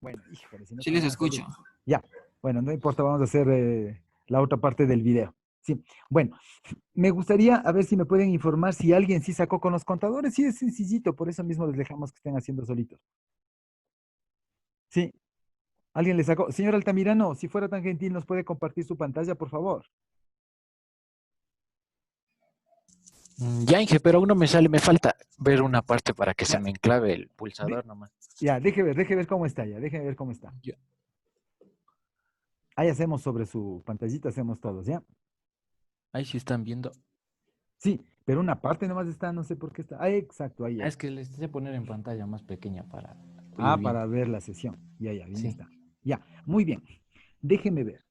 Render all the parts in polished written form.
Bueno, híjole, si no Sí se les van a salir. escucho. Ya, bueno, no importa, vamos a hacer la otra parte del video. Sí, bueno, me gustaría a ver si me pueden informar si alguien sí sacó con los contadores. Sí, es sencillito, por eso mismo les dejamos que estén haciendo solitos. Sí, alguien le sacó. Señor Altamirano, si fuera tan gentil, ¿nos puede compartir su pantalla, por favor? Ya, Inge, pero aún no me sale, me falta ver una parte para que se Ya, me enclave el de- pulsador nomás. ya, deje ver cómo está ya, deje ver cómo está. Ya. Ahí hacemos sobre su pantallita, hacemos todos, ¿ya? Ahí sí están viendo. Sí, pero una parte nomás está, no sé por qué está. Ah, exacto, ahí, Es ahí. que les hice poner en pantalla más pequeña para ir Ah, bien. para ver la sesión. Ya, ya, bien Sí, está. Ya, muy bien. Déjeme ver.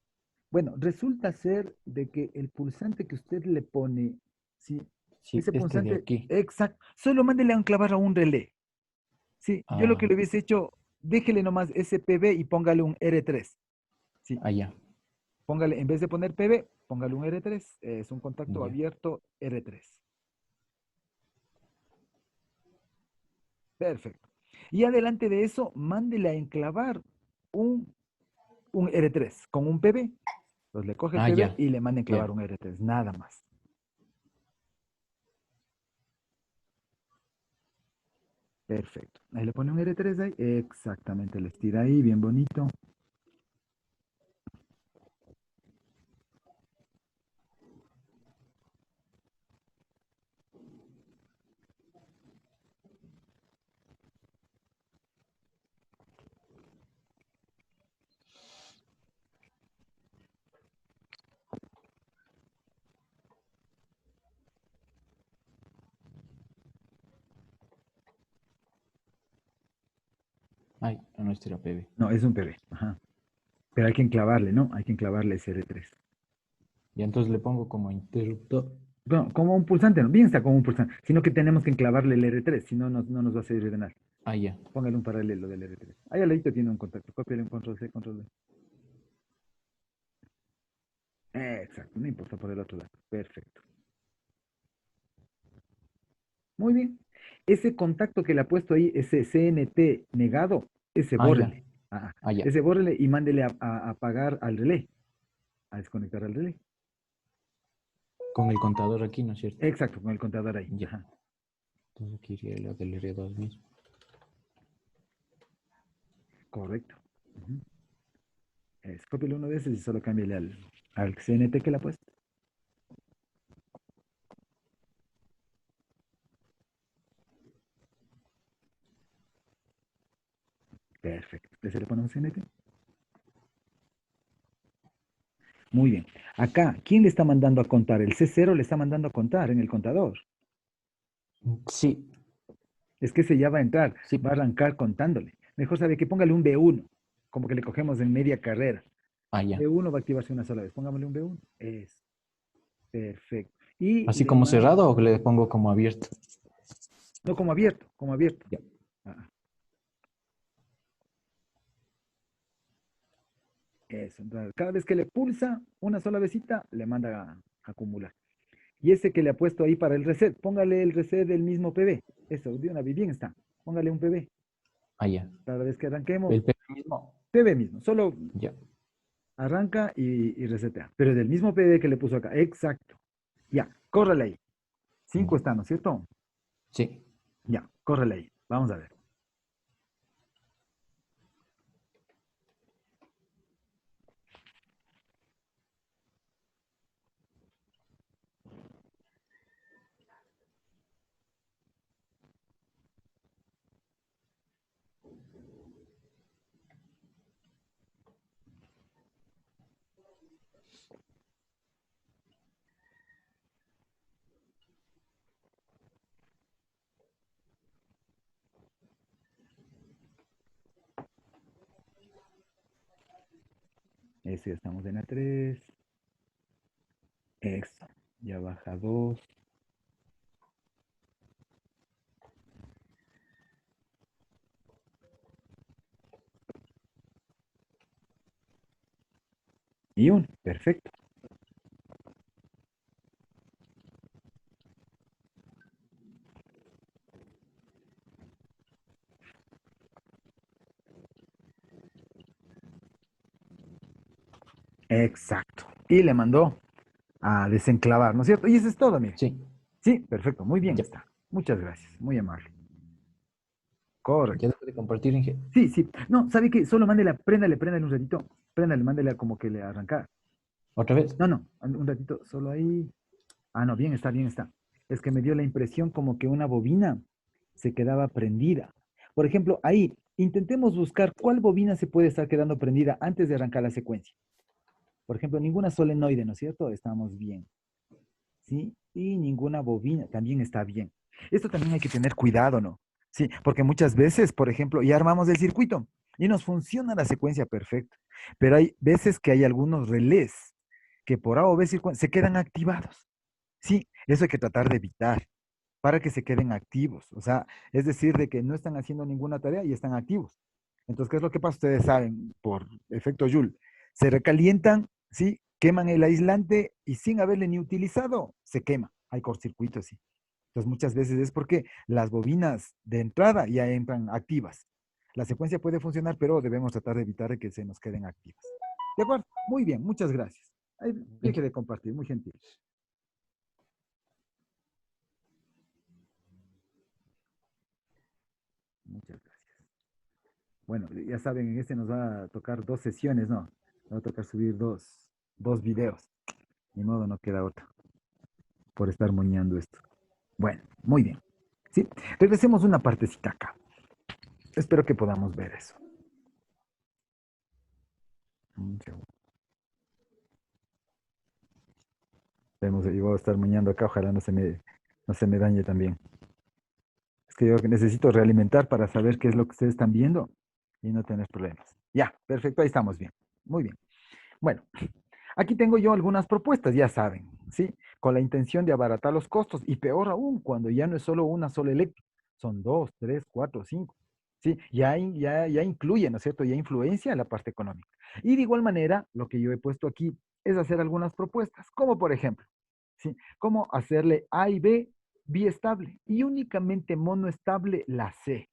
Bueno, resulta ser de que el pulsante que usted le pone, sí, sí, ese este de pulsante, aquí. exacto, solo mándele a enclavar a un relé. Sí, yo lo que Ah, le hubiese hecho, déjele nomás ese PB y póngale un R3. Sí, allá. póngale, en vez de poner PB, póngale un R3, es un contacto Ya. abierto R3. Perfecto. Y adelante de eso, mándele a enclavar un, un R3 con un PB. Entonces le coge el Ah, PB ya. y le manda a Ya. enclavar un R3, nada más. Perfecto. Ahí le pone un R3 ahí. Exactamente, le estira ahí, bien bonito. Ay, no es PB. No, es un PB. Ajá. Pero hay que enclavarle, ¿no? Hay que enclavarle ese R3. Y entonces le pongo como interruptor. Bueno, como un pulsante, no, bien está como un pulsante, sino que tenemos que enclavarle el R3, si no, no nos va a servir de nada. Ah, ya. Póngale un paralelo del R3. Ahí al ladito tiene un contacto, cópiale un control C, control V. Exacto, no importa por el otro lado. Perfecto. Muy bien. Ese contacto que le ha puesto ahí, ese CNT negado, ese Ah, ya. bórrele. Ah, Ah, ya. ese bórrele y mándele a apagar al relé, a desconectar al relé. Con el contador aquí, ¿no es cierto? Exacto, con el contador ahí. Ya. Ajá. Entonces aquí iría lo del R2 mismo. Correcto. Ujú. Cópiale uno de esos y solo cámbiale al CNT que le ha puesto. Perfecto. ¿Se le pone un CNT? Muy bien. Acá, ¿quién le está mandando a contar? El C0 le está mandando a contar en el contador. Sí, Es que ese ya va a entrar, sí. va a arrancar contándole. Mejor sabe que póngale un B1, como que le cogemos en media carrera. Ah, ya. B1 va a activarse una sola vez. Pongámosle un B1. Es perfecto. Y Así le como manda, cerrado o le pongo como abierto. no como abierto, como abierto. Ya. Ah, eso. Entonces, cada vez que le pulsa una sola vezita, le manda a acumular. Y ese que le ha puesto ahí para el reset, póngale el reset del mismo PB. Eso, de una vez, bien está. Póngale un PB. Ah, ya. Cada vez que arranquemos, El PB mismo. PB mismo. Solo Ya. arranca y resetea. Pero del mismo PB que le puso acá. Exacto. Ya, córrele ahí. 5 Ya. está, ¿no es cierto? Sí. Ya, córrele ahí. Vamos a ver. Ese ya estamos en A3. Eso. Ya baja 2. Y 1. Perfecto. Exacto. Y le mandó a desenclavar, ¿no es cierto? Y eso es todo, mire. Sí, Sí, perfecto, muy bien ya. está. Muchas gracias, muy amable. Ya Correcto. después de compartir, Inge. Sí, sí. No, ¿sabe qué? Solo mándele, préndale un ratito. Préndale, mándele a como que le arrancar. ¿Otra vez? No, no, un ratito, solo ahí. Ah, no, bien está, bien está. Es que me dio la impresión como que una bobina se quedaba prendida. Por ejemplo, ahí, intentemos buscar cuál bobina se puede estar quedando prendida antes de arrancar la secuencia. Por ejemplo, ninguna solenoide, ¿no es cierto? Estamos bien. ¿Sí? Y ninguna bobina también está bien. Esto también hay que tener cuidado, ¿no? Sí, porque muchas veces, por ejemplo, ya armamos el circuito y nos funciona la secuencia perfecta, pero hay veces que hay algunos relés que por A o B se quedan activados. Sí, eso hay que tratar de evitar para que se queden activos. O sea, es decir, de que no están haciendo ninguna tarea y están activos. Entonces, ¿qué es lo que pasa? Ustedes saben, por efecto Joule, se recalientan, ¿sí? Queman el aislante y sin haberle ni utilizado, se quema. Hay cortocircuitos, sí. Entonces, muchas veces es porque las bobinas de entrada ya entran activas. La secuencia puede funcionar, pero debemos tratar de evitar que se nos queden activas. ¿De acuerdo? Muy bien, muchas gracias. Ahí, deje Inge. de compartir, muy gentil. Muchas gracias. Bueno, ya saben, en este nos va a tocar dos sesiones, ¿no? Va a tocar subir dos videos. Ni modo, no queda otra por estar moñando esto. Bueno, muy bien. ¿Sí? Regresemos una partecita acá. Espero que podamos ver eso. Un segundo. Vemos, yo voy a estar moñando acá, ojalá no se me dañe también. Es que yo necesito realimentar para saber qué es lo que ustedes están viendo y no tener problemas. Ya, perfecto, ahí estamos bien. Muy bien. Bueno, aquí tengo yo algunas propuestas, ya saben, ¿sí? Con la intención de abaratar los costos y peor aún, cuando ya no es solo una sola eléctrica, son dos, tres, cuatro, cinco, ¿sí? Ya incluye, ¿no es cierto? Ya influencia en la parte económica. Y de igual manera, lo que yo he puesto aquí es hacer algunas propuestas, como por ejemplo, ¿sí? Cómo hacerle A y B biestable y únicamente monoestable la C,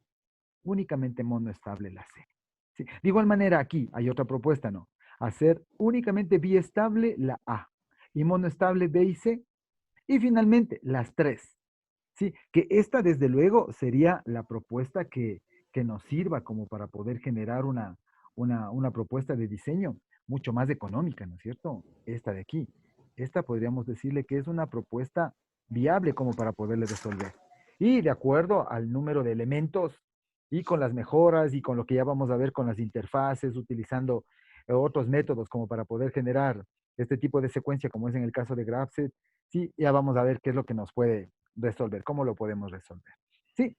únicamente monoestable la C. ¿Sí? De igual manera, aquí hay otra propuesta, ¿no? Hacer únicamente biestable la A y monoestable B y C. Y finalmente, las tres. ¿Sí? Que esta, desde luego, sería la propuesta que nos sirva como para poder generar una propuesta de diseño mucho más económica, ¿no es cierto? Esta de aquí. Esta podríamos decirle que es una propuesta viable como para poderle resolver. Y de acuerdo al número de elementos y con las mejoras y con lo que ya vamos a ver con las interfaces, utilizando otros métodos como para poder generar este tipo de secuencia, como es en el caso de GraphSet, sí, ya vamos a ver qué es lo que nos puede resolver, cómo lo podemos resolver. Sí,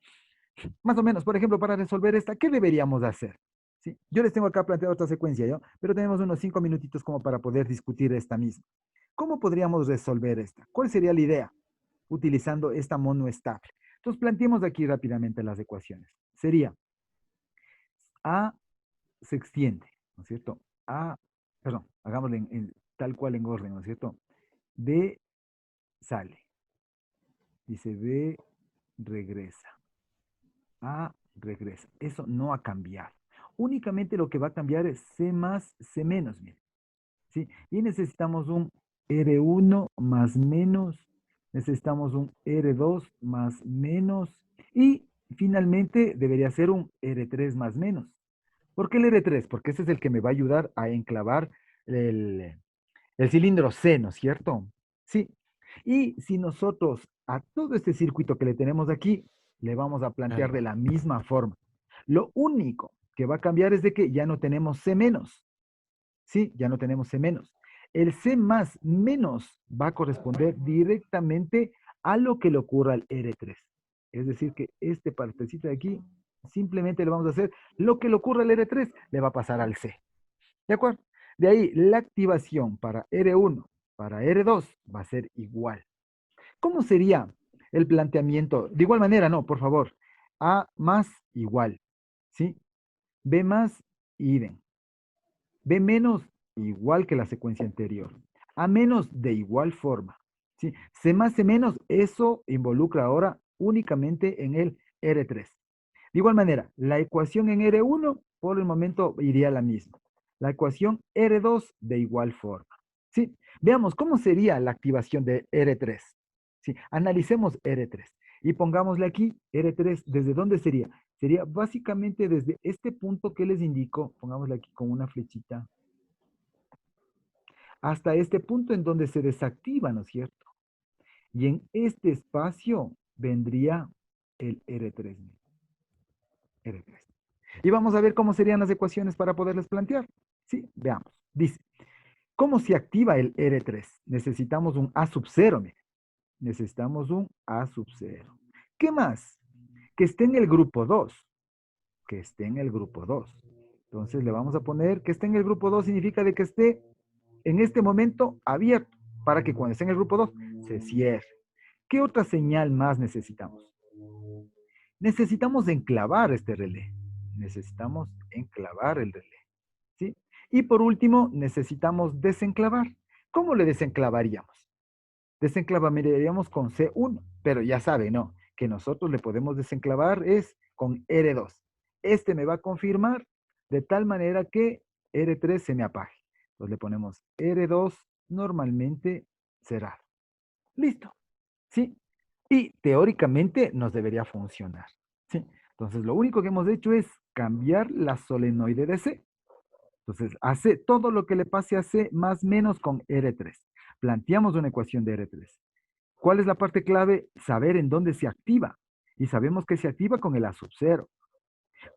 más o menos, por ejemplo, para resolver esta, ¿qué deberíamos hacer? Sí, yo les tengo acá planteado otra secuencia, ¿yo? Pero tenemos unos 5 minutitos como para poder discutir esta misma. ¿Cómo podríamos resolver esta? ¿Cuál sería la idea? Utilizando esta monoestable. Entonces, planteemos aquí rápidamente las ecuaciones. Sería A se extiende, ¿no es cierto? A, perdón, hagámoslo tal cual en orden, ¿no es cierto? B sale. Dice B regresa. A regresa. Eso no ha cambiado. Únicamente lo que va a cambiar es C más, C menos, miren. ¿Sí? Y necesitamos un R1 más menos, necesitamos un R2 más menos y finalmente debería ser un R3 más menos. ¿Por qué el R3? Porque ese es el que me va a ayudar a enclavar el, el cilindro C, ¿no es cierto? Sí. Y si nosotros a todo este circuito que le tenemos aquí, le vamos a plantear Claro. de la misma forma. Lo único que va a cambiar es de que ya no tenemos C menos. Sí, ya no tenemos C menos. El C más menos va a corresponder directamente a lo que le ocurra al R3. Es decir, que este partecito de aquí, simplemente le vamos a hacer lo que le ocurra al R3, le va a pasar al C. ¿De acuerdo? De ahí, la activación para R1, para R2 va a ser igual. ¿Cómo sería el planteamiento? De igual manera, no, por favor. A más igual, ¿sí? B más idem. B menos igual que la secuencia anterior. A menos de igual forma, ¿sí? C más C menos, eso involucra ahora únicamente en el R3. De igual manera, la ecuación en R1 por el momento iría la misma. la ecuación R2 de igual forma. ¿Sí? Veamos cómo sería la activación de R3. ¿Sí? Analicemos R3 y pongámosle aquí R3. ¿Desde dónde sería? Sería básicamente desde este punto que les indico, pongámosle aquí con una flechita, hasta este punto en donde se desactiva, ¿no es cierto? Y en este espacio vendría el R3. R3. Y vamos a ver cómo serían las ecuaciones para poderles plantear. Sí, veamos. Dice, ¿cómo se activa el R3? Necesitamos un A sub 0, mire. Necesitamos un A sub 0. ¿Qué más? Que esté en el grupo 2. Que esté en el grupo 2. Entonces le vamos a poner que esté en el grupo 2 significa de que esté en este momento abierto para que cuando esté en el grupo 2 se cierre. ¿Qué otra señal más necesitamos? Necesitamos enclavar este relé. Necesitamos enclavar el relé. ¿Sí? Y por último, necesitamos desenclavar. ¿Cómo le desenclavaríamos? Desenclavaríamos con C1, pero ya sabe, ¿no? Que nosotros le podemos desenclavar es con R2. Este me va a confirmar de tal manera que R3 se me apague. Entonces le ponemos R2 normalmente cerrado. Listo. ¿Sí? Y teóricamente nos debería funcionar. ¿Sí? Entonces lo único que hemos hecho es cambiar la solenoide de C. Entonces, hace todo lo que le pase a C más menos con R3. Planteamos una ecuación de R3. ¿Cuál es la parte clave? Saber en dónde se activa. Y sabemos que se activa con el A sub 0.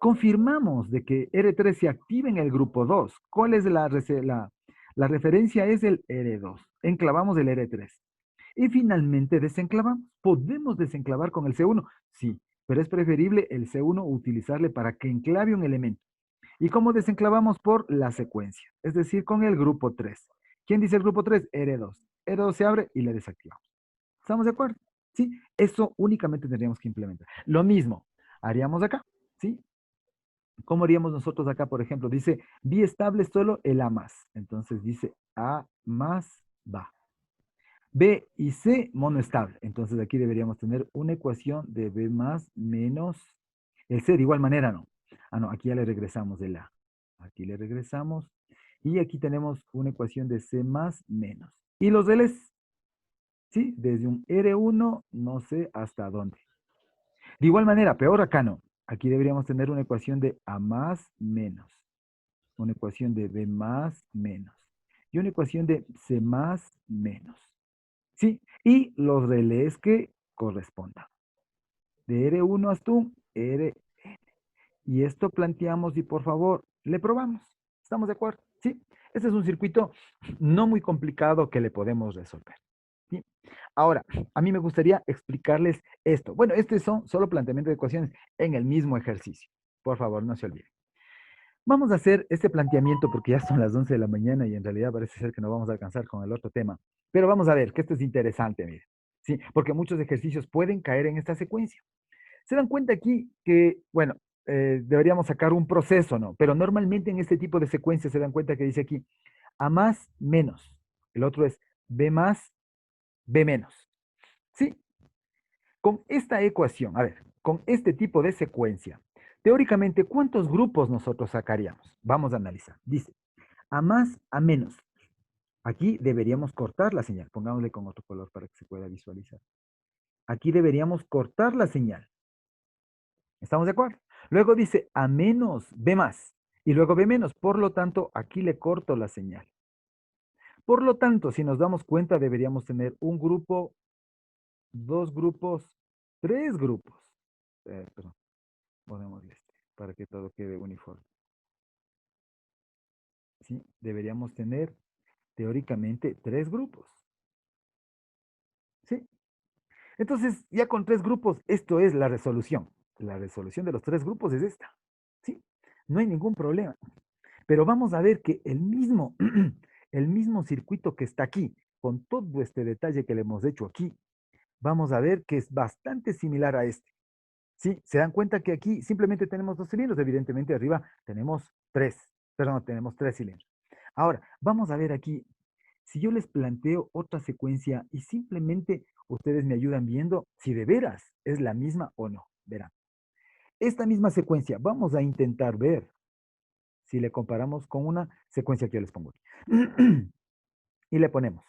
Confirmamos de que R3 se activa en el grupo 2. ¿Cuál es la referencia? Es el R2. Enclavamos el R3. Y finalmente desenclavamos. ¿Podemos desenclavar con el C1? Sí, pero es preferible el C1 utilizarle para que enclave un elemento. ¿Y cómo desenclavamos? Por la secuencia, es decir, con el grupo 3. ¿Quién dice el grupo 3? R2. R2 se abre y le desactivamos. ¿Estamos de acuerdo? ¿Sí? Eso únicamente tendríamos que implementar. Lo mismo haríamos acá, ¿sí? ¿Cómo haríamos nosotros acá, por ejemplo? Dice, biestable solo el A más. Entonces dice A más va. B y C monoestable. Entonces aquí deberíamos tener una ecuación de B más menos el C de igual manera, ¿no? Ah, no, aquí ya le regresamos el A. Aquí le regresamos. Y aquí tenemos una ecuación de C más menos. Y los L's, ¿sí? Desde un R1 no sé hasta dónde. De igual manera, peor acá no. Aquí deberíamos tener una ecuación de A más menos. Una ecuación de B más menos. Y una ecuación de C más menos. ¿Sí? Y los relés que correspondan. De R1 hasta un Rn. Y esto planteamos y por favor, le probamos. ¿Estamos de acuerdo? ¿Sí? Este es un circuito no muy complicado que le podemos resolver. ¿Sí? Ahora, a mí me gustaría explicarles esto. Bueno, estos son solo planteamientos de ecuaciones en el mismo ejercicio. Por favor, no se olviden. Vamos a hacer este planteamiento porque ya son las 11 de la mañana y en realidad parece ser que no vamos a alcanzar con el otro tema. Pero vamos a ver que esto es interesante, mire. ¿Sí? Porque muchos ejercicios pueden caer en esta secuencia. Se dan cuenta aquí que, bueno, deberíamos sacar un proceso, ¿no? Pero normalmente en este tipo de secuencias se dan cuenta que dice aquí A más menos. El otro es B más B menos. ¿Sí? Con esta ecuación, a ver, con este tipo de secuencia, teóricamente, ¿cuántos grupos nosotros sacaríamos? Vamos a analizar. Dice, a más, a menos. Aquí deberíamos cortar la señal. Pongámosle con otro color para que se pueda visualizar. Aquí deberíamos cortar la señal. ¿Estamos de acuerdo? Luego dice a menos, B más. Y luego B menos. Por lo tanto, aquí le corto la señal. Por lo tanto, si nos damos cuenta, deberíamos tener un grupo, dos grupos, tres grupos. Perdón, ponémosle este para que todo quede uniforme. ¿Sí? Deberíamos tener teóricamente tres grupos. ¿Sí? Entonces, ya con tres grupos, esto es la resolución. La resolución de los tres grupos es esta. ¿Sí? No hay ningún problema. Pero vamos a ver que el mismo, el mismo circuito que está aquí, con todo este detalle que le hemos hecho aquí, vamos a ver que es bastante similar a este. ¿Sí? Se dan cuenta que aquí simplemente tenemos dos cilindros, evidentemente arriba tenemos tenemos tres cilindros. Ahora, vamos a ver aquí, si yo les planteo otra secuencia y simplemente ustedes me ayudan viendo si de veras es la misma o no. Verán, esta misma secuencia, vamos a intentar ver Si le comparamos con una secuencia que yo les pongo aquí. Y le ponemos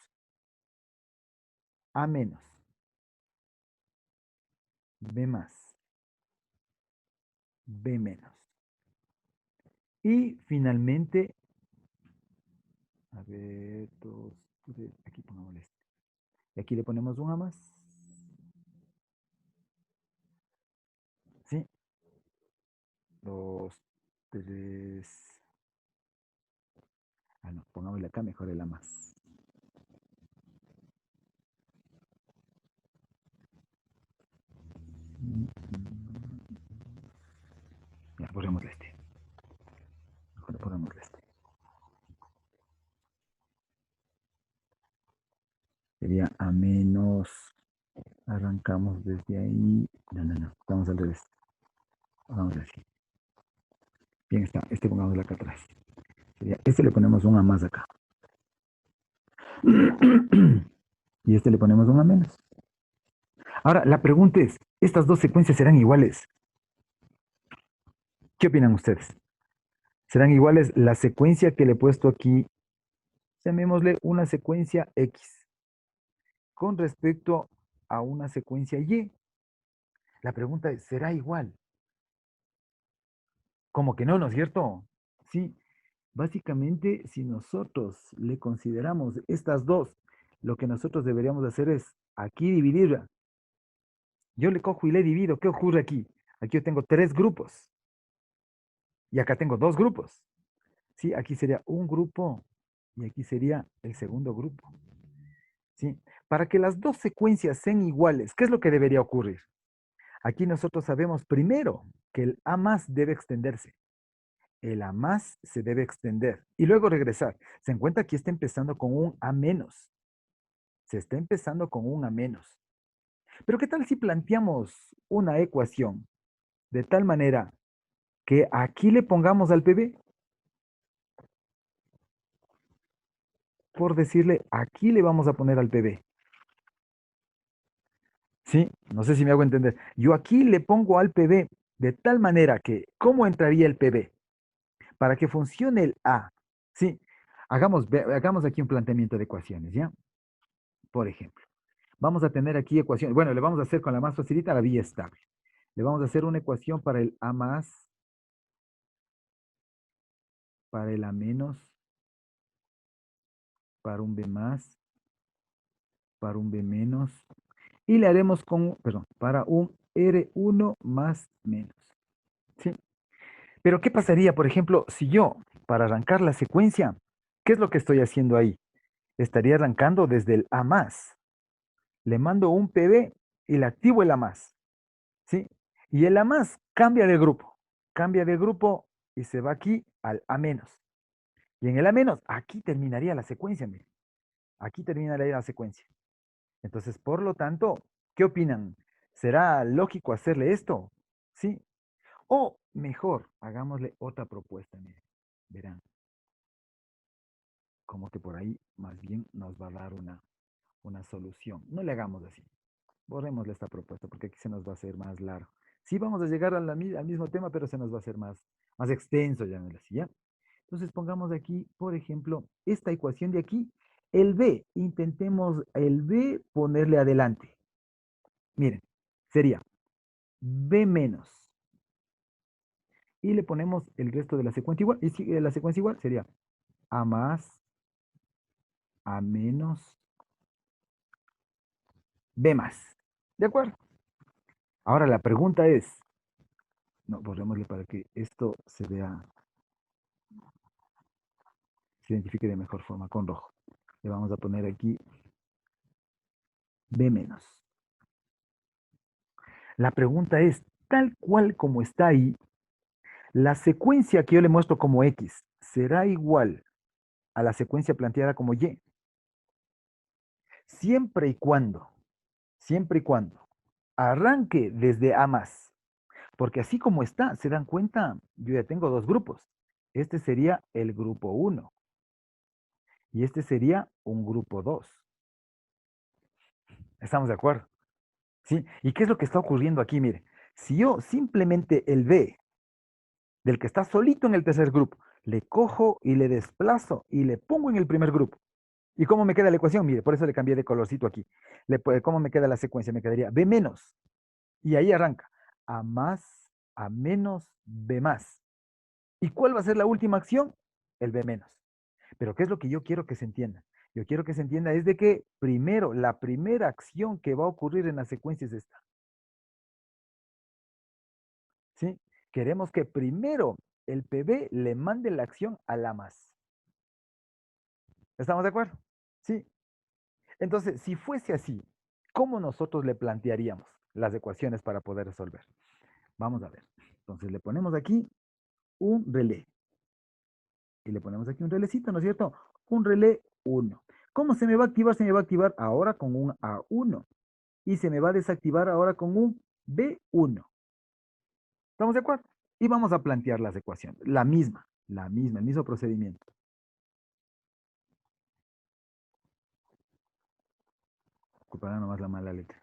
A menos, B más, B menos. Y finalmente, a ver, dos, tres, aquí pongamos este. Y aquí le ponemos un A más. ¿Sí? Dos, tres. Ah, no, pongámosle acá mejor el A más. Ya, borrémosle este. Mejor borrémosle este. Sería A menos. Arrancamos desde ahí. No. Estamos al revés. Vamos así. Bien está. Este pongámoslo acá atrás. Sería, este le ponemos un A más acá. Y este le ponemos un A menos. Ahora, la pregunta es, ¿estas dos secuencias serán iguales? ¿Qué opinan ustedes? ¿Serán iguales la secuencia que le he puesto aquí? Llamémosle una secuencia X con respecto a una secuencia Y. La pregunta es, ¿será igual? Como que no, ¿no es cierto? Sí, básicamente si nosotros le consideramos estas dos, lo que nosotros deberíamos hacer es aquí dividirla. Yo le cojo y le divido. ¿Qué ocurre aquí? Aquí yo tengo 3 grupos y acá tengo 2 grupos. Sí, aquí sería un grupo y aquí sería el segundo grupo. ¿Sí? Para que las dos secuencias sean iguales, ¿qué es lo que debería ocurrir? Aquí nosotros sabemos primero que el A más debe extenderse. El A más se debe extender y luego regresar. Se encuentra que está empezando con un A menos. Se está empezando con un A menos. Pero ¿qué tal si planteamos una ecuación de tal manera que aquí le pongamos al PB? Por decirle, aquí le vamos a poner al PB. ¿Sí? No sé si me hago entender. Yo aquí le pongo al PB de tal manera que, ¿cómo entraría el PB? Para que funcione el A. ¿Sí? Hagamos aquí un planteamiento de ecuaciones, ¿ya? Por ejemplo, vamos a tener aquí ecuaciones. Bueno, le vamos a hacer con la más facilita la vía estable. Le vamos a hacer una ecuación para el A más, para el A menos, para un B más, para un B menos, y le haremos con, perdón, para un R1 más menos. ¿Sí? Pero ¿qué pasaría, por ejemplo, si yo, para arrancar la secuencia, qué es lo que estoy haciendo ahí? Estaría arrancando desde el A más. Le mando un PB y le activo el A más. ¿Sí? Y el A más cambia de grupo. Cambia de grupo y se va aquí al A menos. Y en el A menos, aquí terminaría la secuencia, miren. Aquí terminaría la secuencia. Entonces, por lo tanto, ¿qué opinan? ¿Será lógico hacerle esto? ¿Sí? O mejor, hagámosle otra propuesta, miren. Verán, como que por ahí más bien nos va a dar una solución. No le hagamos así. Borrémosle esta propuesta porque aquí se nos va a hacer más largo. Sí vamos a llegar al mismo tema, pero se nos va a hacer más extenso, llamémoslo así, ¿ya? Entonces pongamos aquí, por ejemplo, esta ecuación de aquí, el B. Intentemos el B ponerle adelante. Miren, sería B menos. Y le ponemos el resto de la secuencia igual. Y si la secuencia igual sería A más, A menos, B más. ¿De acuerdo? Ahora la pregunta es, no, borrémosle para que esto se vea, se identifique de mejor forma con rojo. Le vamos a poner aquí B menos. La pregunta es, tal cual como está ahí, la secuencia que yo le muestro como X será igual a la secuencia planteada como Y. Siempre y cuando arranque desde A más. Porque así como está, se dan cuenta, yo ya tengo 2 grupos. Este sería el grupo 1 y este sería un grupo 2. ¿Estamos de acuerdo? ¿Sí? ¿Y qué es lo que está ocurriendo aquí? Mire, si yo simplemente el B, del que está solito en el tercer grupo, Le cojo y le desplazo y le pongo en el primer grupo. ¿Y cómo me queda la ecuación? Mire, por eso le cambié de colorcito aquí. ¿Cómo me queda la secuencia? Me quedaría B menos. Y ahí arranca. A más, A menos, B más. ¿Y cuál va a ser la última acción? El B menos. Pero ¿qué es lo que yo quiero que se entienda? Yo quiero que se entienda es de que primero, la primera acción que va a ocurrir en la secuencia es esta. ¿Sí? Queremos que primero el PB le mande la acción a la más. ¿Estamos de acuerdo? Sí. Entonces, si fuese así, ¿cómo nosotros le plantearíamos las ecuaciones para poder resolver? Vamos a ver. Entonces le ponemos aquí un relé. Y le ponemos aquí un relecito, ¿no es cierto? Un relé 1. ¿Cómo se me va a activar? Se me va a activar ahora con un A1. Y se me va a desactivar ahora con un B1. ¿Estamos de acuerdo? Y vamos a plantear las ecuaciones. La misma, el mismo procedimiento. Ocupará nomás la mala letra.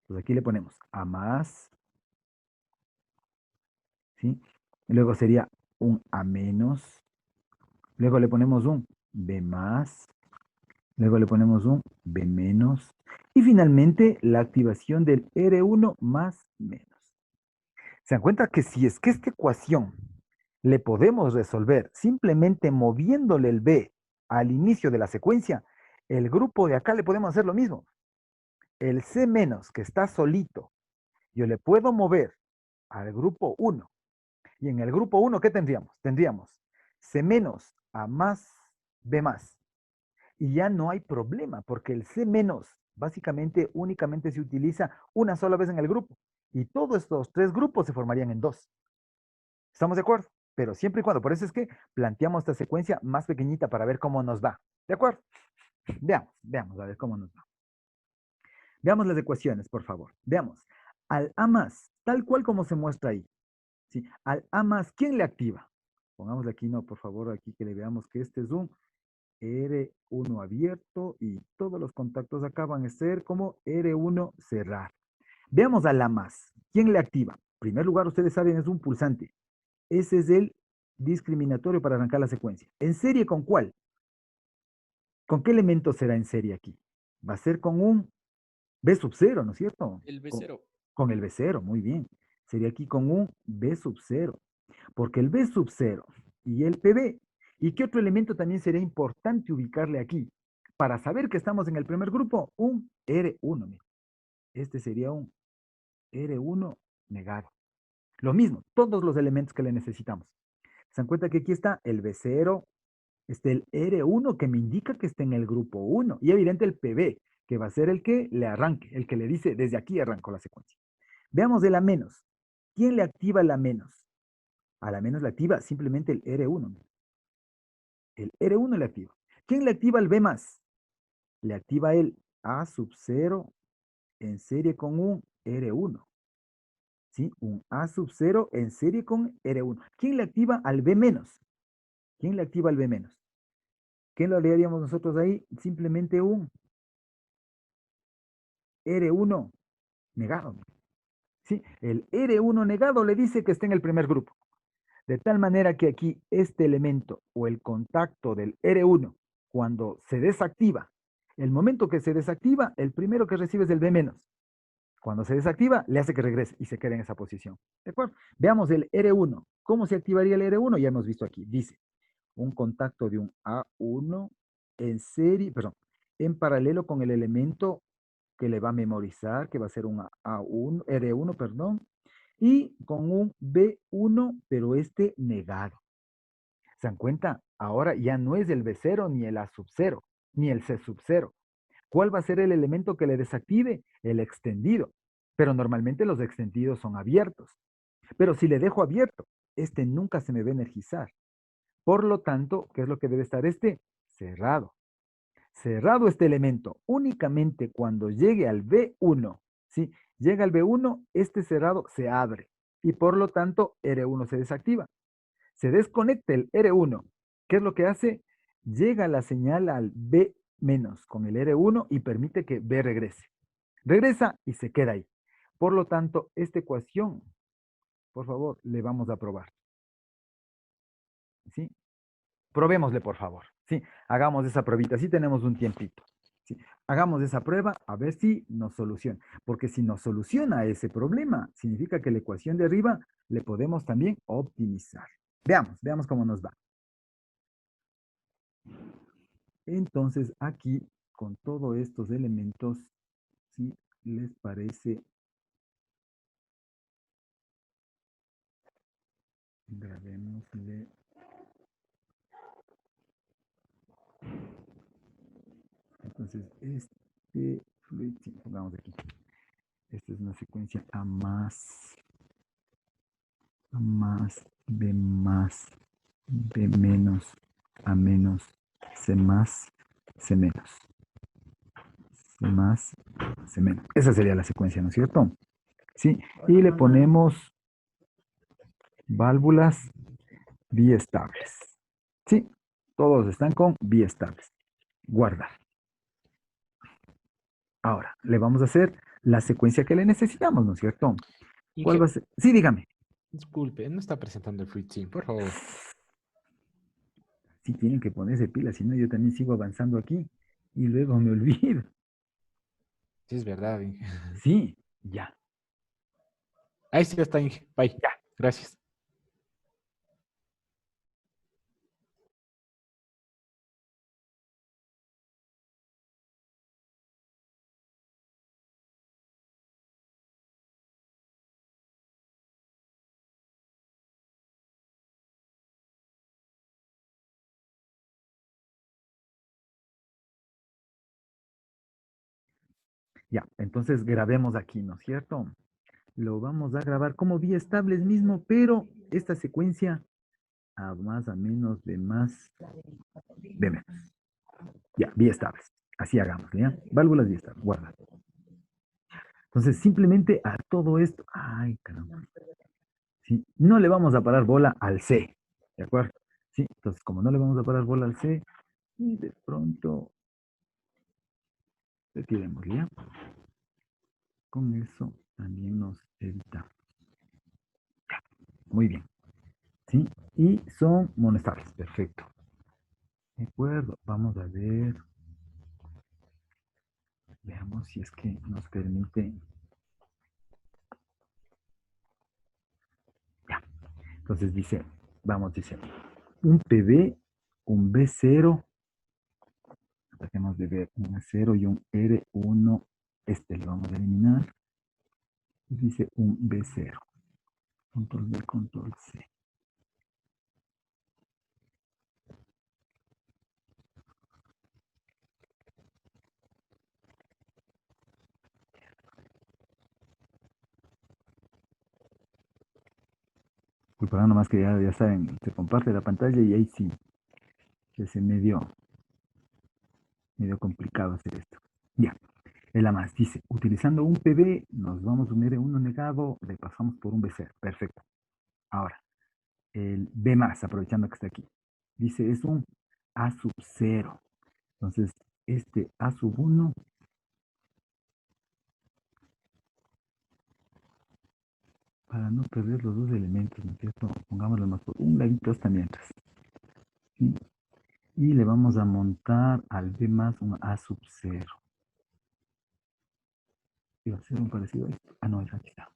Entonces aquí le ponemos A más, ¿sí? Luego sería un A menos. Luego le ponemos un B más. Luego le ponemos un B menos. Y finalmente la activación del R1 más menos. ¿Se dan cuenta que si es que esta ecuación le podemos resolver simplemente moviéndole el B al inicio de la secuencia, el grupo de acá le podemos hacer lo mismo? El C menos que está solito, yo le puedo mover al grupo 1. Y en el grupo 1, ¿qué tendríamos? Tendríamos C menos A más B más. Y ya no hay problema, porque el C menos básicamente únicamente se utiliza una sola vez en el grupo. Y todos estos tres grupos se formarían en dos. ¿Estamos de acuerdo? Pero siempre y cuando, por eso es que planteamos esta secuencia más pequeñita para ver cómo nos va. ¿De acuerdo? Veamos, a ver cómo nos va. Veamos las ecuaciones, por favor. Veamos. Al A más, tal cual como se muestra ahí. ¿Sí? Al A más, ¿quién le activa? Pongámosle aquí, no, por favor, aquí que le veamos que este es un R1 abierto y todos los contactos acá van a ser como R1 cerrar. Veamos a la más. ¿Quién le activa? En primer lugar, ustedes saben, es un pulsante. Ese es el discriminatorio para arrancar la secuencia. ¿En serie con cuál? ¿Con qué elemento será en serie aquí? Va a ser con un B sub 0, ¿no es cierto? El B0. Con el B0, muy bien. Sería aquí con un B sub 0. Porque el B sub 0 y el PB. ¿Y qué otro elemento también sería importante ubicarle aquí? Para saber que estamos en el primer grupo, un R1. Mira. Este sería un R1 negado. Lo mismo, todos los elementos que le necesitamos. Se dan cuenta que aquí está el B0, está el R1 que me indica que está en el grupo 1 y evidente el PB, que va a ser el que le arranque, el que le dice desde aquí arrancó la secuencia. Veamos de la menos. ¿Quién le activa la menos? A la menos le activa simplemente el R1. El R1 le activa. ¿Quién le activa el B más? Le activa el A sub 0 en serie con un R1. ¿Sí? Un A sub 0 en serie con R1. ¿Quién le activa al B menos? ¿Quién le activa al B menos? ¿Qué lo haríamos nosotros ahí? Simplemente un R1 negado. ¿Sí? El R1 negado le dice que está en el primer grupo. De tal manera que aquí este elemento o el contacto del R1, cuando se desactiva, el momento que se desactiva, el primero que recibe es el B menos. Cuando se desactiva, le hace que regrese y se quede en esa posición. ¿De acuerdo? Veamos el R1. ¿Cómo se activaría el R1? Ya hemos visto aquí. Dice, un contacto de un A1 en serie, perdón, en paralelo con el elemento que le va a memorizar, que va a ser un A1, R1, perdón, y con un B1, pero este negado. ¿Se dan cuenta? Ahora ya no es el B0 ni el A sub 0, ni el C sub 0. ¿Cuál va a ser el elemento que le desactive? El extendido. Pero normalmente los extendidos son abiertos. Pero si le dejo abierto, este nunca se me va a energizar. Por lo tanto, ¿qué es lo que debe estar este? Cerrado. Cerrado este elemento. Únicamente cuando llegue al B1, ¿sí? Llega al B1, este cerrado se abre. Y por lo tanto, R1 se desactiva. Se desconecta el R1. ¿Qué es lo que hace? Llega la señal al B menos con el R1 y permite que B regrese. Regresa y se queda ahí. Por lo tanto, esta ecuación, por favor, le vamos a probar. ¿sí? Probémosle, por favor. Sí, hagamos esa pruebita. Sí tenemos un tiempito. Sí, hagamos esa prueba a ver si nos soluciona. Porque si nos soluciona ese problema, significa que la ecuación de arriba le podemos también optimizar. Veamos cómo nos va. Entonces, aquí, con todos estos elementos, si les parece, grabémosle. Entonces, fluid, sí, pongamos aquí. Esta es una secuencia B más, B menos, A menos, C más, C menos, C más, C menos. Esa sería la secuencia, ¿no es cierto? Sí, y le ponemos válvulas biestables. Sí, todos están con biestables. Guardar. Ahora, le vamos a hacer la secuencia que le necesitamos, ¿no es cierto? ¿Cuál va a Inge, ser? Sí, dígame. disculpe, no está presentando el Fruit Sim, por favor. Sí, tienen que ponerse pilas, si no yo también sigo avanzando aquí y luego me olvido. Sí, es verdad, Inge. Sí, ya, Ahí sí está, Inge. Bye. ya. Gracias. Ya, entonces grabemos aquí, ¿no es cierto? Lo vamos a grabar como biestables mismo, pero esta secuencia a más, a menos, de más, de menos. Ya, biestables. Así hagamos, ¿ya? Válvulas biestables, guarda. Entonces, simplemente a todo esto, ay, caramba. ¿Sí? No le vamos a parar bola al C, ¿de acuerdo? Sí, entonces, como no le vamos a parar bola al C, y de pronto, retiremos, ¿ya? Con eso también nos evita. Muy bien. ¿Sí? Y son monestables. Perfecto. De acuerdo. Vamos a ver. Veamos si es que nos permite. Ya. Entonces dice, dice, un PB, un B0, tratemos de ver un A0 y un R1. Este lo vamos a eliminar. Y dice un B0. Control B, control C. Disculpa, nomás que ya saben, se comparte la pantalla y ahí sí, que se medio complicado hacer esto. Ya, el más dice, utilizando un PB, nos vamos a un R1 negado, le pasamos por un B0. Perfecto. Ahora, el B más, aprovechando que está aquí. Dice, es un A sub 0. Entonces, este A sub 1, para no perder los dos elementos, ¿no es cierto? Pongámoslo más por un ladito hasta mientras. ¿Sí? Y le vamos a montar al B más un A sub 0. Y va a ser un parecido a esto. Ah, no, es aquí está.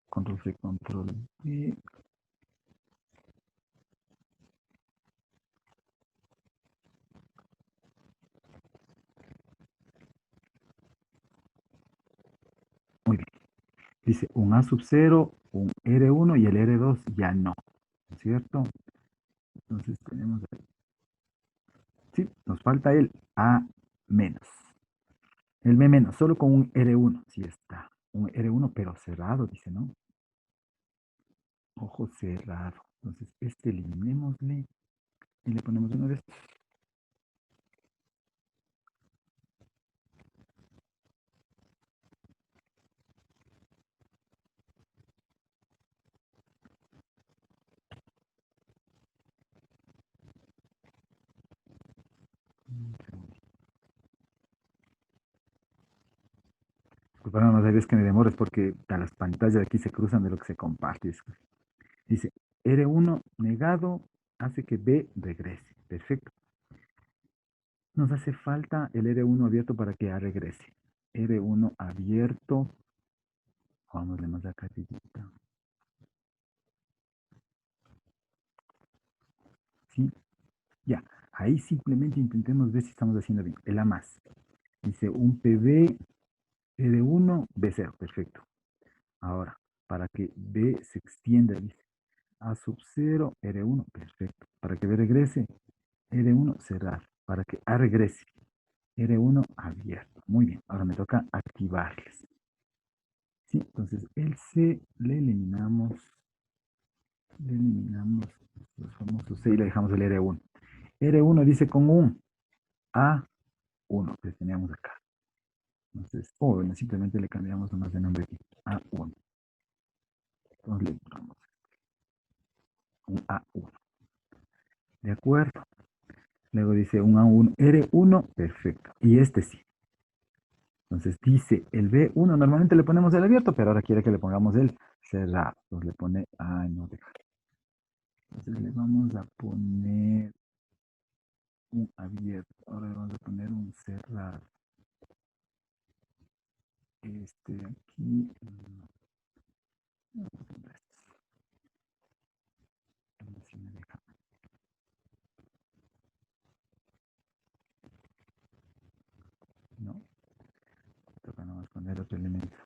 Control C, control V. Muy bien. Dice un A sub 0, un R1 y el R2 ya no. ¿No es cierto? Entonces tenemos, sí, nos falta el A menos. El B menos, solo con un R1, sí está. Un R1 pero cerrado, dice, ¿no? Ojo cerrado. Entonces, este eliminémosle y le ponemos uno de estos. Disculpa, no sabes que me demores porque a las pantallas de aquí se cruzan de lo que se comparte. Dice, R1 negado hace que B regrese. Perfecto. Nos hace falta el R1 abierto para que A regrese. R1 abierto. Vámonos más acá, titita. ¿Sí? Ya. Ahí simplemente intentemos ver si estamos haciendo bien. El A más. Dice un PB, R1, B0. Perfecto. Ahora, para que B se extienda, dice A sub 0, R1. Perfecto. Para que B regrese, R1 cerrar. Para que A regrese, R1 abierto. Muy bien. Ahora me toca activarles. Sí, entonces el C le eliminamos los famosos C y le dejamos el R1. R1 dice con un A1 que teníamos acá. Entonces, bueno, simplemente le cambiamos nomás de nombre aquí. A1. Entonces le ponemos un A1. ¿De acuerdo? Luego dice un A1, R1, perfecto. Y este sí. Entonces dice el B1, normalmente le ponemos el abierto, pero ahora quiere que le pongamos el cerrado. Entonces le pone, no deja. Entonces le vamos a poner un abierto. Ahora le vamos a poner un cerrado. Este de aquí, no, si me deja. No, toca nomás poner otro elemento.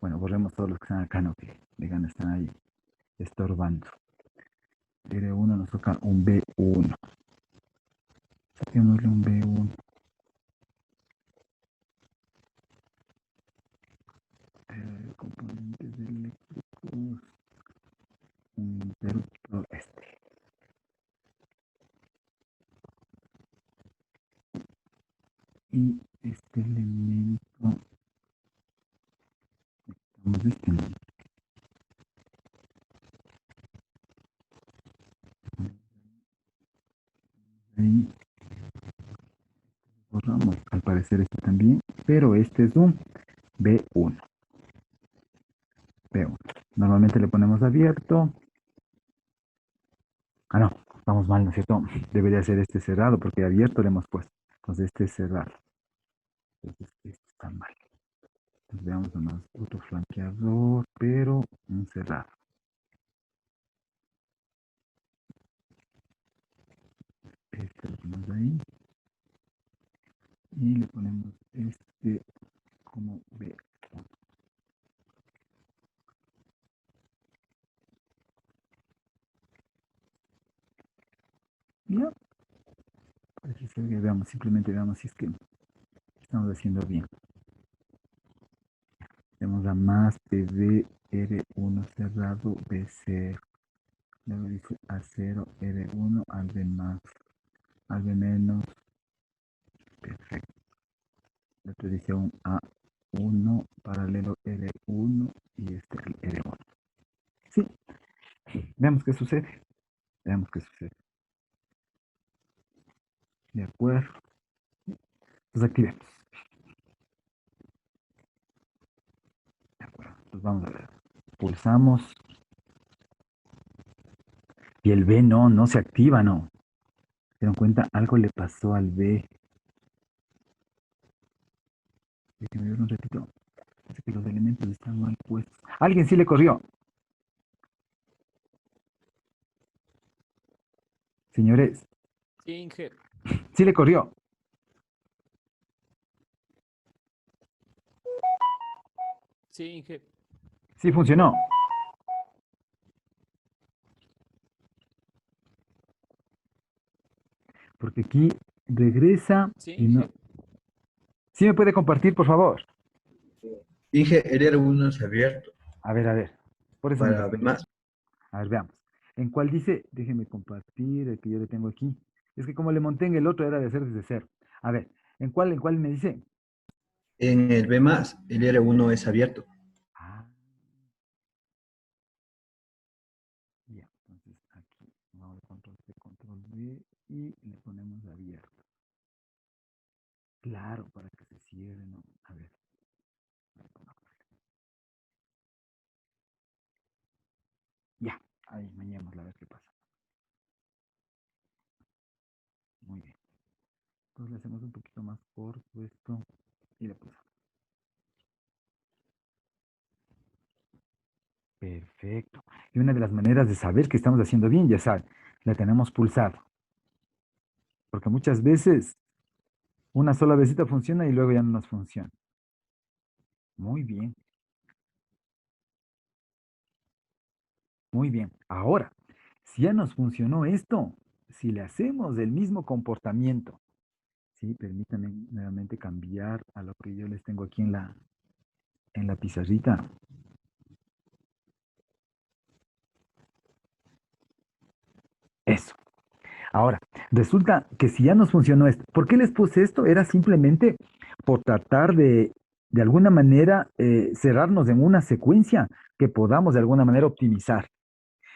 Bueno, borremos todos los que están acá, no, que digan están ahí estorbando. R1 nos toca un B1. Saquémosle un B1. Componentes eléctricos. Un interruptor este. Y este elemento. Vamos este elemento. Ahí borramos al parecer este también, pero este es un B1. B1. Normalmente le ponemos abierto. No, vamos mal, ¿no es cierto? Debería ser este cerrado porque abierto le hemos puesto. Entonces este es cerrado. Entonces este está mal. Entonces veamos nomás otro flanqueador, pero un cerrado. Este lo ponemos ahí. Y le ponemos este como B. Ya. Aquí se ve, veamos, simplemente veamos si es que estamos haciendo bien. Tenemos a más PB R1 cerrado B0. Luego dice A0 R1 al B más al B menos. Perfecto. Otro dice un A1 paralelo R1 y este el R1. Sí, veamos qué sucede. Veamos qué sucede. De acuerdo. Entonces activemos. De acuerdo. Entonces vamos a ver. Pulsamos. Y el B no se activa, no. ¿Se dieron cuenta? Algo le pasó al B. Déjenme ver un ratito. Parece que los elementos están mal puestos. Alguien sí le corrió. Señores, Sí, Inge. sí le corrió. Sí, Inge. Sí funcionó. Porque aquí regresa Sí, y no. Inge. ¿Sí me puede compartir, por favor? Dije, el R1 es abierto A ver. Por eso mismo. para B más. A ver, veamos. ¿En cuál dice? Déjeme compartir el que yo le tengo aquí. Es que como le monté en el otro era de hacer desde cero. A ver, ¿en cuál me dice? En el B más, el R1 es abierto. Ah, ya. Entonces aquí vamos a control C, control V y le ponemos abierto. Claro, para que se cierre, ¿no? A ver. Ya, ahí, mañana. Entonces le hacemos un poquito más corto esto y le pulsamos. Perfecto. Y una de las maneras de saber que estamos haciendo bien, ya saben, la tenemos pulsado. Porque muchas veces una sola besita funciona y luego ya no nos funciona. Muy bien, muy bien. Ahora, si ya nos funcionó esto, si le hacemos el mismo comportamiento, sí, permítanme nuevamente cambiar a lo que yo les tengo aquí en la pizarrita. Eso. Ahora, resulta que si ya nos funcionó esto, ¿por qué les puse esto? Era simplemente por tratar de alguna manera, cerrarnos en una secuencia que podamos de alguna manera optimizar.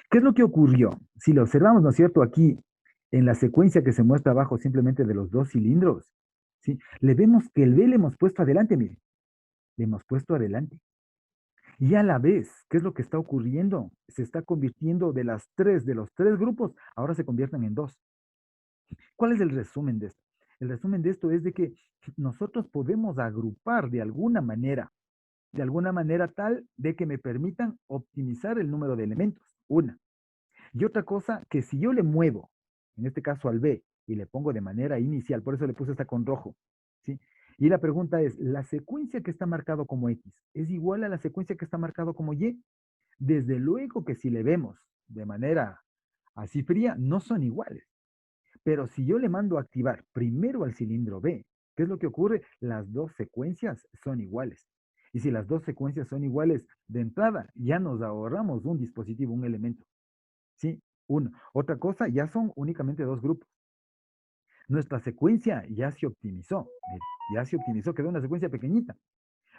¿Qué es lo que ocurrió? Si lo observamos, ¿no es cierto? Aquí, en la secuencia que se muestra abajo simplemente de los dos cilindros, ¿sí? Le vemos que el B le hemos puesto adelante, mire, le hemos puesto adelante. Y a la vez, ¿qué es lo que está ocurriendo? Se está convirtiendo de los tres grupos, ahora se convierten en dos. ¿Cuál es el resumen de esto? El resumen de esto es de que nosotros podemos agrupar de alguna manera tal de que me permitan optimizar el número de elementos. Una. Y otra cosa, que si yo le muevo, en este caso al B, y le pongo de manera inicial, por eso le puse esta con rojo, ¿sí? Y la pregunta es, ¿la secuencia que está marcado como X es igual a la secuencia que está marcado como Y? Desde luego que si le vemos de manera así fría, no son iguales. Pero si yo le mando a activar primero al cilindro B, ¿qué es lo que ocurre? Las dos secuencias son iguales. Y si las dos secuencias son iguales de entrada, ya nos ahorramos un dispositivo, un elemento. ¿Sí? Uno. Otra cosa, ya son únicamente dos grupos. Nuestra secuencia ya se optimizó. Mire, ya se optimizó, quedó una secuencia pequeñita.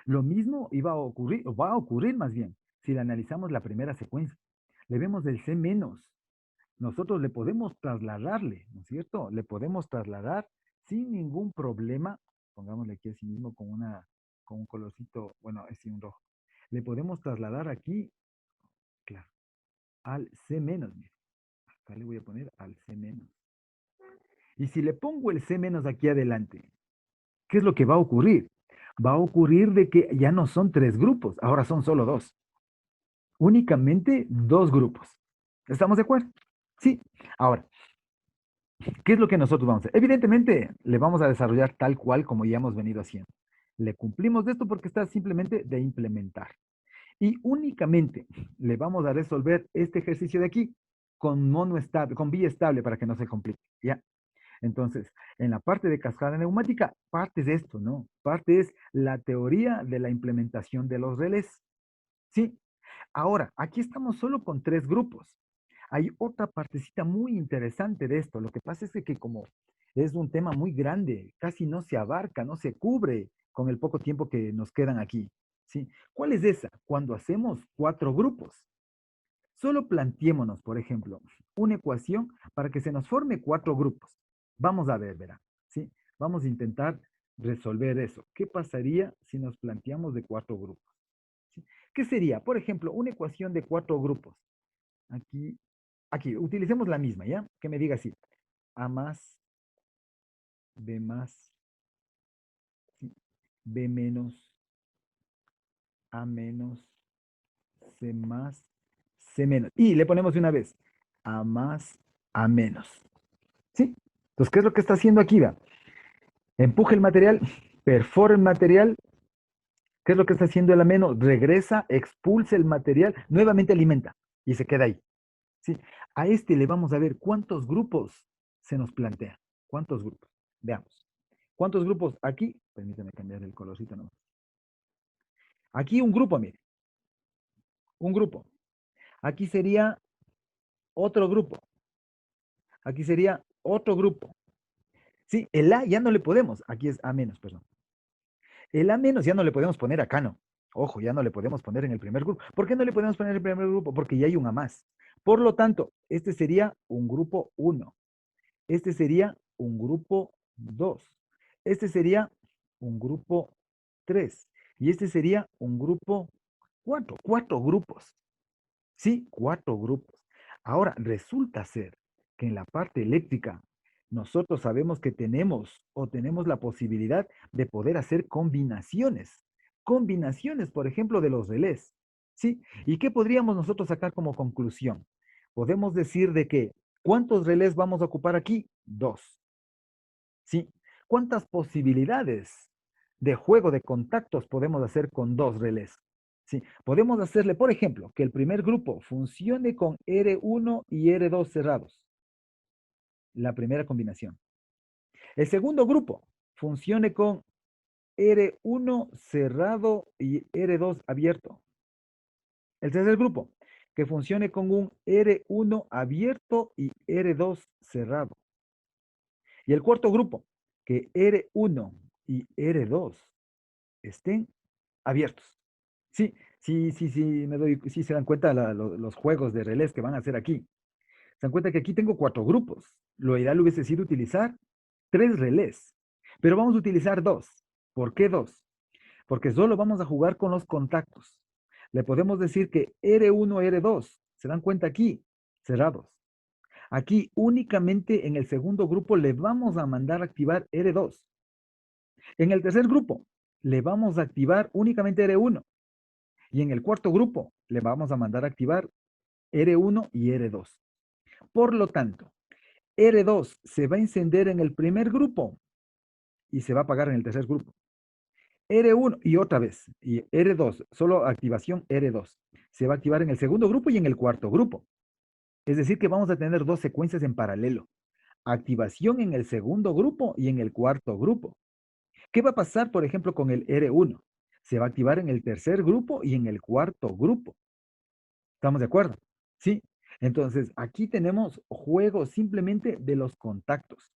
Lo mismo iba a ocurrir, o va a ocurrir más bien, si le analizamos la primera secuencia. Le vemos el C menos. Nosotros le podemos trasladarle, ¿no es cierto? Le podemos trasladar sin ningún problema. Pongámosle aquí así mismo con un colorcito, bueno, es un rojo. Le podemos trasladar aquí, claro, al C menos. Mire. Acá le voy a poner al C menos. Y si le pongo el C menos aquí adelante, ¿qué es lo que va a ocurrir? Va a ocurrir de que ya no son tres grupos, ahora son solo dos. Únicamente dos grupos. ¿Estamos de acuerdo? Sí. Ahora, ¿qué es lo que nosotros vamos a hacer? Evidentemente, le vamos a desarrollar tal cual como ya hemos venido haciendo. Le cumplimos de esto porque está simplemente de implementar. Y únicamente le vamos a resolver este ejercicio de aquí con mono estable, con vía estable para que no se complique. ¿Ya? Entonces, en la parte de cascada neumática, parte es esto, ¿no? Parte es la teoría de la implementación de los relés. ¿Sí? Ahora, aquí estamos solo con tres grupos. Hay otra partecita muy interesante de esto. Lo que pasa es que como es un tema muy grande, casi no se abarca, no se cubre con el poco tiempo que nos quedan aquí. ¿Sí? ¿Cuál es esa? Cuando hacemos cuatro grupos. Solo planteémonos, por ejemplo, una ecuación para que se nos forme cuatro grupos. Vamos a ver, verá. ¿Sí? Vamos a intentar resolver eso. ¿Qué pasaría si nos planteamos de cuatro grupos? ¿Sí? ¿Qué sería? Por ejemplo, una ecuación de cuatro grupos. Aquí, utilicemos la misma, ¿ya? Que me diga así. A más, B más, ¿sí? B menos, A menos, C más, C menos. Y le ponemos de una vez. A más, A menos. ¿Sí? Entonces, ¿qué es lo que está haciendo aquí? Va? Empuje el material, perfora el material. ¿Qué es lo que está haciendo el ameno? Regresa, expulsa el material, nuevamente alimenta y se queda ahí. ¿Sí? A este le vamos a ver cuántos grupos se nos plantea. ¿Cuántos grupos? Veamos. ¿Cuántos grupos? Aquí, permítame cambiar el colorcito, ¿no? Aquí un grupo, mire. Un grupo. Aquí sería otro grupo. Aquí sería otro grupo. Sí, el A ya no le podemos. Aquí es A menos, perdón. El A menos ya no le podemos poner acá, ¿no? Ojo, ya no le podemos poner en el primer grupo. ¿Por qué no le podemos poner en el primer grupo? Porque ya hay un A más. Por lo tanto, este sería un grupo 1. Este sería un grupo 2. Este sería un grupo 3. Y este sería un grupo 4. Cuatro grupos. Sí, cuatro grupos. Ahora, resulta ser que en la parte eléctrica nosotros sabemos que tenemos o tenemos la posibilidad de poder hacer combinaciones. Combinaciones, por ejemplo, de los relés. ¿Sí? ¿Y qué podríamos nosotros sacar como conclusión? Podemos decir de que, ¿cuántos relés vamos a ocupar aquí? 2. ¿Sí? ¿Cuántas posibilidades de juego de contactos podemos hacer con 2 relés? ¿Sí? Podemos hacerle, por ejemplo, que el primer grupo funcione con R1 y R2 cerrados. La primera combinación. El segundo grupo funcione con R1 cerrado y R2 abierto. El tercer grupo, que funcione con un R1 abierto y R2 cerrado. Y el cuarto grupo, que R1 y R2 estén abiertos. Sí, sí se dan cuenta los juegos de relés que van a hacer aquí. Se dan cuenta que aquí tengo 4 grupos. Lo ideal hubiese sido utilizar 3 relés, pero vamos a utilizar 2. ¿Por qué 2? Porque solo vamos a jugar con los contactos. Le podemos decir que R1, R2, ¿se dan cuenta aquí? Cerrados. Aquí únicamente en el segundo grupo le vamos a mandar a activar R2. En el tercer grupo le vamos a activar únicamente R1. Y en el cuarto grupo le vamos a mandar a activar R1 y R2. Por lo tanto, R2 se va a encender en el primer grupo y se va a apagar en el tercer grupo. R1 y otra vez, y R2, solo activación R2. Se va a activar en el segundo grupo y en el cuarto grupo. Es decir, que vamos a tener 2 secuencias en paralelo. Activación en el segundo grupo y en el cuarto grupo. ¿Qué va a pasar, por ejemplo, con el R1? Se va a activar en el tercer grupo y en el cuarto grupo. ¿Estamos de acuerdo? Sí. Entonces, aquí tenemos juego simplemente de los contactos.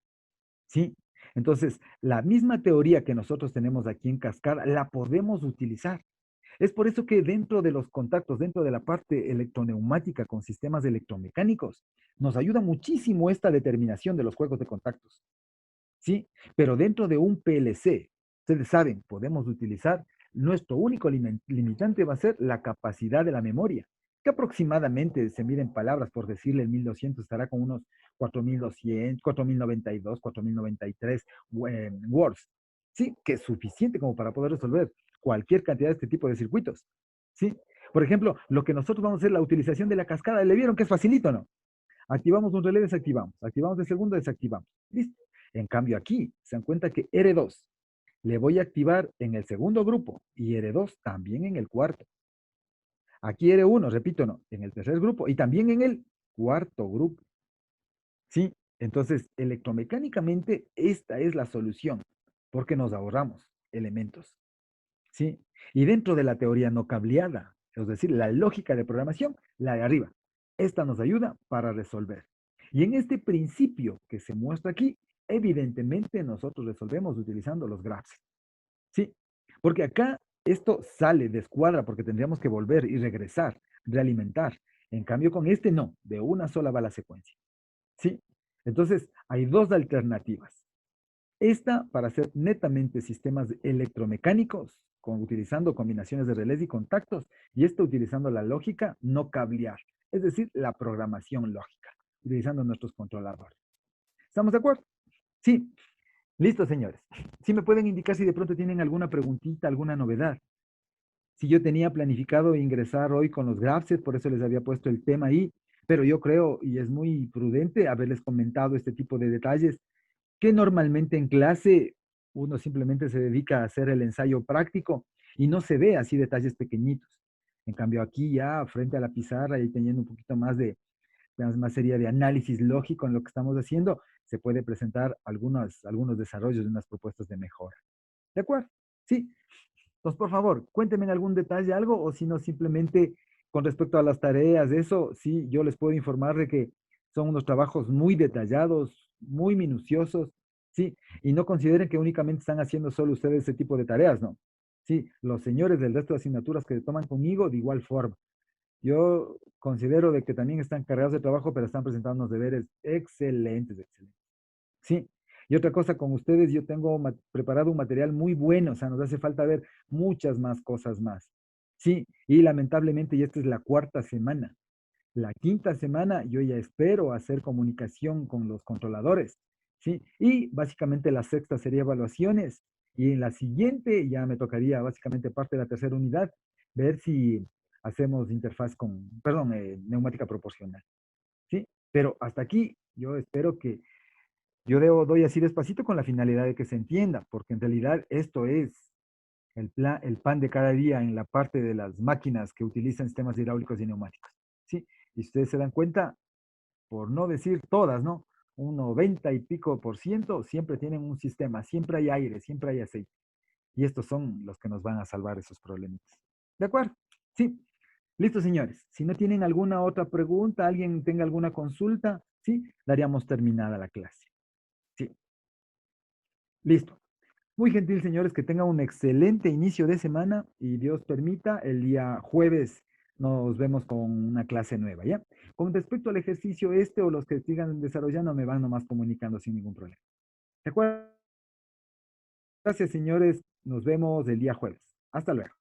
¿Sí? Entonces, la misma teoría que nosotros tenemos aquí en Cascada, la podemos utilizar. Es por eso que dentro de los contactos, dentro de la parte electroneumática con sistemas electromecánicos, nos ayuda muchísimo esta determinación de los juegos de contactos. ¿Sí? Pero dentro de un PLC, ustedes saben, podemos utilizar, nuestro único limitante va a ser la capacidad de la memoria, que aproximadamente se mide en palabras, por decirle, el 1200 estará con unos 4200, 4092, 4093 words. ¿Sí? Que es suficiente como para poder resolver cualquier cantidad de este tipo de circuitos. ¿Sí? Por ejemplo, lo que nosotros vamos a hacer, la utilización de la cascada, ¿le vieron que es facilito, no? Activamos un relé, desactivamos. Activamos el segundo, desactivamos. Listo. En cambio aquí, se dan cuenta que R2 le voy a activar en el segundo grupo y R2 también en el cuarto. Aquí R1, repito, no, en el tercer grupo y también en el cuarto grupo. ¿Sí? Entonces, electromecánicamente, esta es la solución, porque nos ahorramos elementos. ¿Sí? Y dentro de la teoría no cableada, es decir, la lógica de programación, la de arriba. Esta nos ayuda para resolver. Y en este principio que se muestra aquí, evidentemente nosotros resolvemos utilizando los graphs. ¿Sí? Porque acá esto sale, descuadra, porque tendríamos que volver y regresar, realimentar. En cambio, con este no, de una sola va la secuencia. ¿Sí? Entonces, hay 2 alternativas. Esta para hacer netamente sistemas electromecánicos, utilizando combinaciones de relés y contactos, y esta utilizando la lógica no cablear, es decir, la programación lógica, utilizando nuestros controladores. ¿Estamos de acuerdo? Sí. Listo, señores. Sí me pueden indicar si de pronto tienen alguna preguntita, alguna novedad. Si yo tenía planificado ingresar hoy con los Grapsets, por eso les había puesto el tema ahí, pero yo creo, y es muy prudente haberles comentado este tipo de detalles, que normalmente en clase uno simplemente se dedica a hacer el ensayo práctico y no se ve así detalles pequeñitos. En cambio aquí ya frente a la pizarra y teniendo un poquito más sería de análisis lógico en lo que estamos haciendo, se puede presentar algunos desarrollos de unas propuestas de mejora. ¿De acuerdo? Sí. Entonces, por favor, cuéntenme en algún detalle algo o si no, simplemente con respecto a las tareas, eso sí, yo les puedo informar de que son unos trabajos muy detallados, muy minuciosos, sí, y no consideren que únicamente están haciendo solo ustedes ese tipo de tareas, no. Sí, los señores del resto de asignaturas que toman conmigo, de igual forma. Yo considero de que también están cargados de trabajo, pero están presentando unos deberes excelentes, excelentes. Sí. Y otra cosa con ustedes, yo tengo preparado un material muy bueno, o sea, nos hace falta ver muchas más cosas más. Sí, y lamentablemente, y esta es la 4ª semana. La 5ª semana yo ya espero hacer comunicación con los controladores. ¿sí? Y básicamente la sexta sería evaluaciones. Y en la siguiente ya me tocaría básicamente parte de la tercera unidad, ver si hacemos interfaz con, perdón, neumática proporcional, ¿sí? Pero hasta aquí yo espero que doy así despacito con la finalidad de que se entienda, porque en realidad esto es el pan de cada día en la parte de las máquinas que utilizan sistemas hidráulicos y neumáticos, ¿sí? Y ustedes se dan cuenta, por no decir todas, ¿no? Un 90 y pico por ciento siempre tienen un sistema, siempre hay aire, siempre hay aceite. Y estos son los que nos van a salvar esos problemas. ¿De acuerdo? Sí. Listo, señores. Si no tienen alguna otra pregunta, alguien tenga alguna consulta, sí, daríamos terminada la clase. Sí. Listo. Muy gentil, señores, que tengan un excelente inicio de semana y Dios permita, el día jueves nos vemos con una clase nueva, ¿ya? Con respecto al ejercicio este o los que sigan desarrollando, me van nomás comunicando sin ningún problema. ¿De acuerdo? Gracias, señores. Nos vemos el día jueves. Hasta luego.